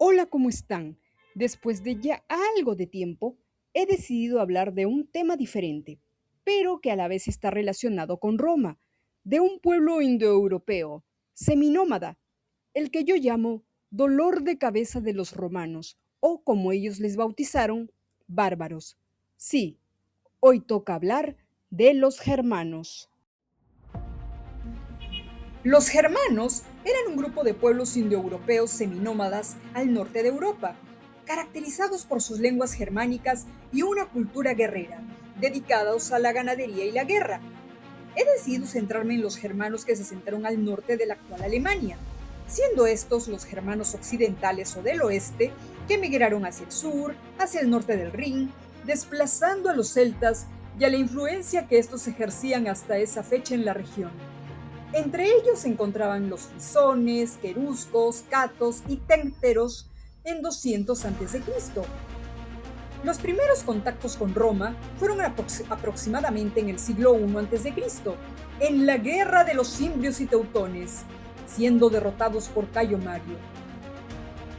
Hola, ¿cómo están? Después de ya algo de tiempo, he decidido hablar de un tema diferente, pero que a la vez está relacionado con Roma, de un pueblo indoeuropeo, seminómada, el que yo llamo dolor de cabeza de los romanos, o como ellos les bautizaron, bárbaros. Sí, hoy toca hablar de los germanos. Los germanos eran un grupo de pueblos indoeuropeos seminómadas al norte de Europa, caracterizados por sus lenguas germánicas y una cultura guerrera, dedicados a la ganadería y la guerra. He decidido centrarme en los germanos que se sentaron al norte de la actual Alemania, siendo estos los germanos occidentales o del oeste que emigraron hacia el sur, hacia el norte del Rin, desplazando a los celtas y a la influencia que estos ejercían hasta esa fecha en la región. Entre ellos se encontraban los frisones, queruscos, catos y teuteros en 200 a.C. Los primeros contactos con Roma fueron aproximadamente en el siglo I a.C., en la Guerra de los Cimbrios y Teutones, siendo derrotados por Cayo Mario.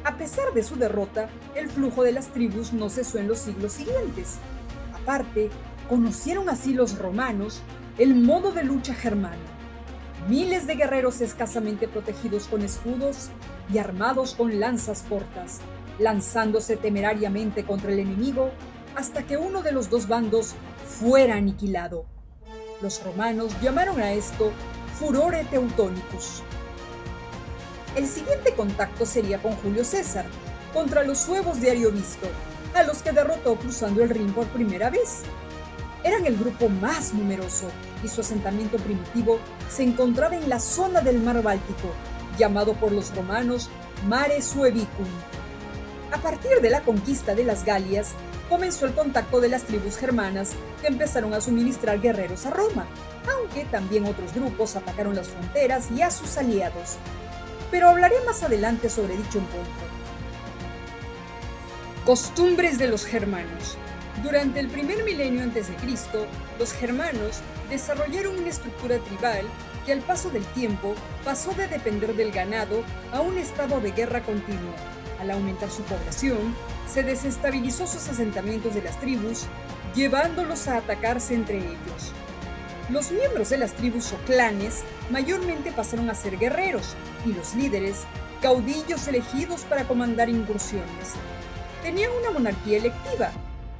A pesar de su derrota, el flujo de las tribus no cesó en los siglos siguientes. Aparte, conocieron así los romanos el modo de lucha germano. Miles de guerreros escasamente protegidos con escudos y armados con lanzas cortas, lanzándose temerariamente contra el enemigo hasta que uno de los dos bandos fuera aniquilado. Los romanos llamaron a esto Furore Teutonicus. El siguiente contacto sería con Julio César, contra los suevos de Ariovisto, a los que derrotó cruzando el Rin por primera vez. Eran el grupo más numeroso y su asentamiento primitivo se encontraba en la zona del mar Báltico, llamado por los romanos Mare Suevicum. A partir de la conquista de las Galias, comenzó el contacto de las tribus germanas que empezaron a suministrar guerreros a Roma, aunque también otros grupos atacaron las fronteras y a sus aliados. Pero hablaré más adelante sobre dicho encuentro. Costumbres de los germanos. Durante el primer milenio a.C., los germanos desarrollaron una estructura tribal que al paso del tiempo pasó de depender del ganado a un estado de guerra continua. Al aumentar su población, se desestabilizó sus asentamientos de las tribus, llevándolos a atacarse entre ellos. Los miembros de las tribus o clanes mayormente pasaron a ser guerreros y los líderes, caudillos elegidos para comandar incursiones. Tenían una monarquía electiva.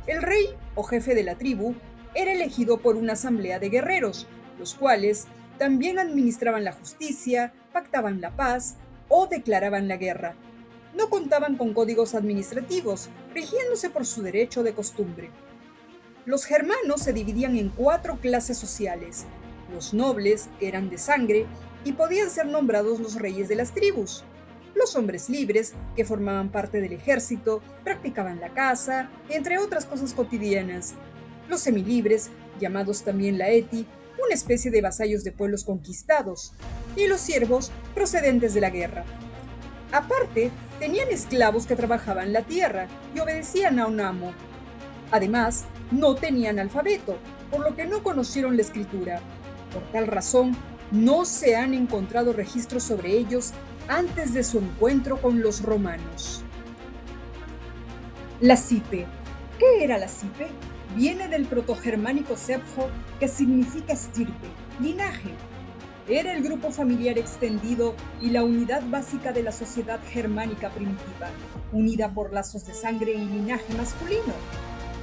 El rey, o jefe de la tribu, era elegido por una asamblea de guerreros, los cuales también administraban la justicia, pactaban la paz o declaraban la guerra. No contaban con códigos administrativos, rigiéndose por su derecho de costumbre. Los germanos se dividían en 4 clases sociales: los nobles, que eran de sangre, y podían ser nombrados los reyes de las tribus; los hombres libres, que formaban parte del ejército, practicaban la caza, entre otras cosas cotidianas; los semilibres, llamados también laeti, una especie de vasallos de pueblos conquistados; y los siervos, procedentes de la guerra. Aparte, tenían esclavos que trabajaban la tierra y obedecían a un amo. Además, no tenían alfabeto, por lo que no conocieron la escritura. Por tal razón, no se han encontrado registros sobre ellos antes de su encuentro con los romanos. La Cipe. ¿Qué era la Cipe? Viene del protogermánico sepjo, que significa estirpe, linaje. Era el grupo familiar extendido y la unidad básica de la sociedad germánica primitiva, unida por lazos de sangre y linaje masculino,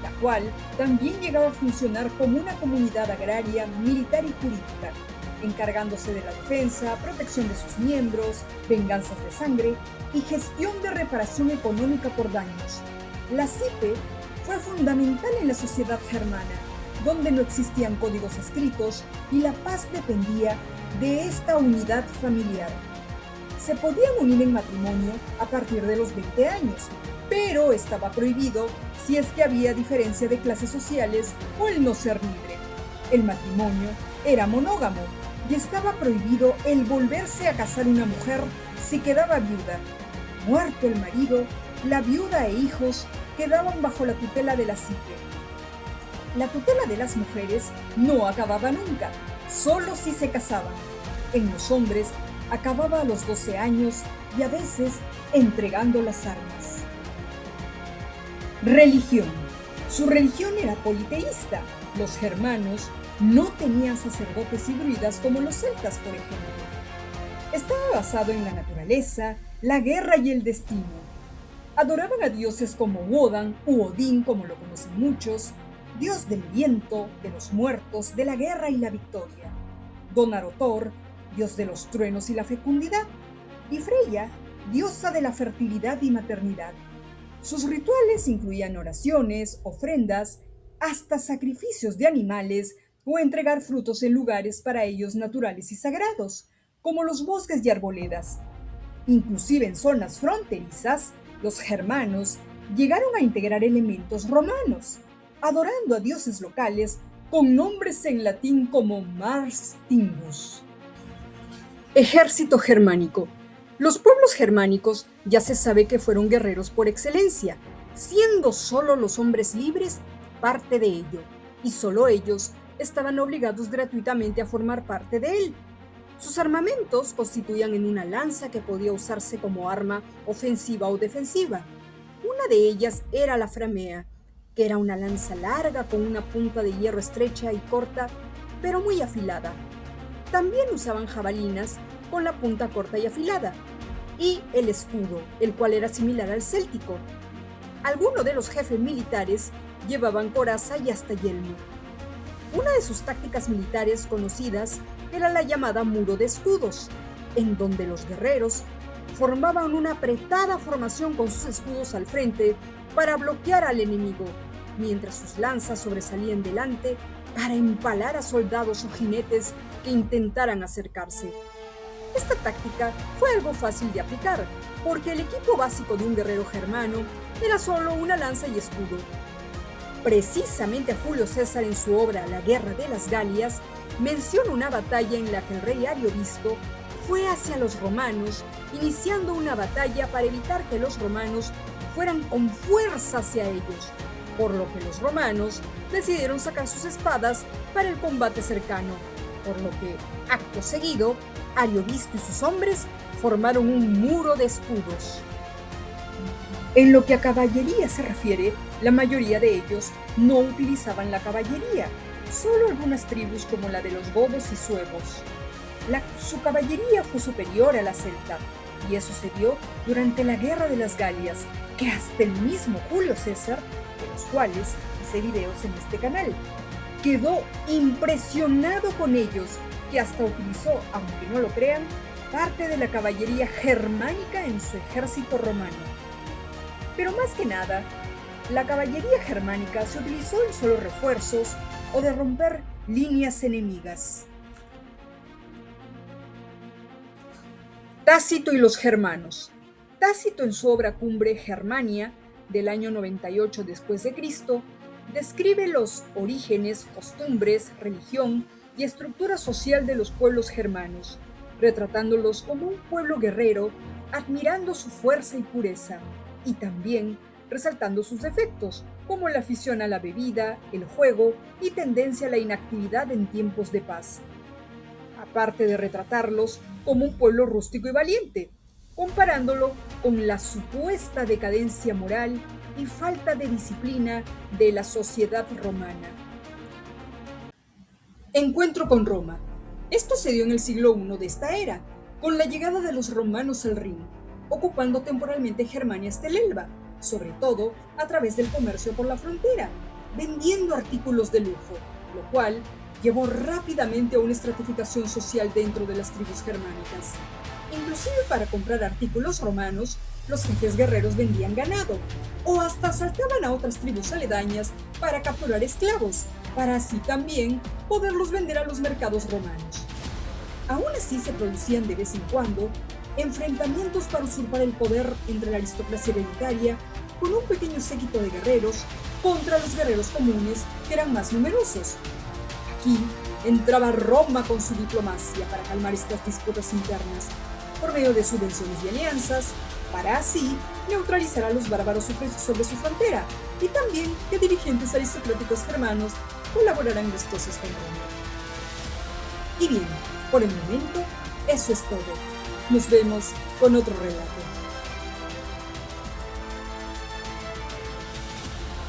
la cual también llegaba a funcionar como una comunidad agraria, militar y jurídica, encargándose de la defensa, protección de sus miembros, venganzas de sangre y gestión de reparación económica por daños. La Cipe fue fundamental en la sociedad germana, donde no existían códigos escritos y la paz dependía de esta unidad familiar. Se podían unir en matrimonio a partir de los 20 años, pero estaba prohibido si es que había diferencia de clases sociales o el no ser libre. El matrimonio era monógamo y estaba prohibido el volverse a casar una mujer si quedaba viuda. Muerto el marido, la viuda e hijos quedaban bajo la tutela de la Cipe. La tutela de las mujeres no acababa nunca, solo si se casaban. En los hombres acababa a los 12 años y a veces entregando las armas. Religión. Su religión era politeísta. Los germanos no tenían sacerdotes y druidas como los celtas, por ejemplo. Estaba basado en la naturaleza, la guerra y el destino. Adoraban a dioses como Wodan u Odín, como lo conocen muchos, dios del viento, de los muertos, de la guerra y la victoria. Donarotor, dios de los truenos y la fecundidad, y Freya, diosa de la fertilidad y maternidad. Sus rituales incluían oraciones, ofrendas, hasta sacrificios de animales o entregar frutos en lugares para ellos naturales y sagrados, como los bosques y arboledas. Inclusive en zonas fronterizas, los germanos llegaron a integrar elementos romanos, adorando a dioses locales con nombres en latín como Mars Tingus. Ejército germánico. Los pueblos germánicos ya se sabe que fueron guerreros por excelencia, siendo solo los hombres libres parte de ello, y solo ellos estaban obligados gratuitamente a formar parte de él. Sus armamentos constituían en una lanza que podía usarse como arma ofensiva o defensiva. Una de ellas era la framea, que era una lanza larga con una punta de hierro estrecha y corta, pero muy afilada. También usaban jabalinas con la punta corta y afilada, y el escudo, el cual era similar al céltico. Algunos de los jefes militares llevaban coraza y hasta yelmo. Una de sus tácticas militares conocidas era la llamada muro de escudos, en donde los guerreros formaban una apretada formación con sus escudos al frente para bloquear al enemigo, mientras sus lanzas sobresalían delante para empalar a soldados o jinetes que intentaran acercarse. Esta táctica fue algo fácil de aplicar, porque el equipo básico de un guerrero germano era solo una lanza y escudo. Precisamente Julio César, en su obra La Guerra de las Galias, menciona una batalla en la que el rey Ariovisto fue hacia los romanos, iniciando una batalla para evitar que los romanos fueran con fuerza hacia ellos, por lo que los romanos decidieron sacar sus espadas para el combate cercano, por lo que, acto seguido, Ariovisto y sus hombres formaron un muro de escudos. En lo que a caballería se refiere, la mayoría de ellos no utilizaban la caballería, solo algunas tribus como la de los godos y suevos. Su caballería fue superior a la celta, y eso se vio durante la Guerra de las Galias, que hasta el mismo Julio César, de los cuales hice videos en este canal, quedó impresionado con ellos, que hasta utilizó, aunque no lo crean, parte de la caballería germánica en su ejército romano. Pero más que nada, la caballería germánica se utilizó en solo refuerzos o de romper líneas enemigas. Tácito y los germanos. Tácito, en su obra cumbre Germania, del año 98 después de Cristo, describe los orígenes, costumbres, religión y estructura social de los pueblos germanos, retratándolos como un pueblo guerrero, admirando su fuerza y pureza, y también resaltando sus defectos, como la afición a la bebida, el juego y tendencia a la inactividad en tiempos de paz. Aparte de retratarlos como un pueblo rústico y valiente, comparándolo con la supuesta decadencia moral y falta de disciplina de la sociedad romana. Encuentro con Roma. Esto se dio en el siglo I de esta era, con la llegada de los romanos al Rin, ocupando temporalmente Germania hasta el Elba, sobre todo a través del comercio por la frontera, vendiendo artículos de lujo, lo cual llevó rápidamente a una estratificación social dentro de las tribus germánicas. Inclusive para comprar artículos romanos, los jefes guerreros vendían ganado, o hasta asaltaban a otras tribus aledañas para capturar esclavos, para así también poderlos vender a los mercados romanos. Aún así se producían de vez en cuando enfrentamientos para usurpar el poder entre la aristocracia hereditaria, con un pequeño séquito de guerreros contra los guerreros comunes, que eran más numerosos. Aquí entraba Roma con su diplomacia para calmar estas disputas internas, por medio de subvenciones y alianzas, para así neutralizar a los bárbaros sobre su frontera, y también que dirigentes aristocráticos germanos colaboraran gustosos con Roma. Y bien, por el momento, eso es todo. Nos vemos con otro relato.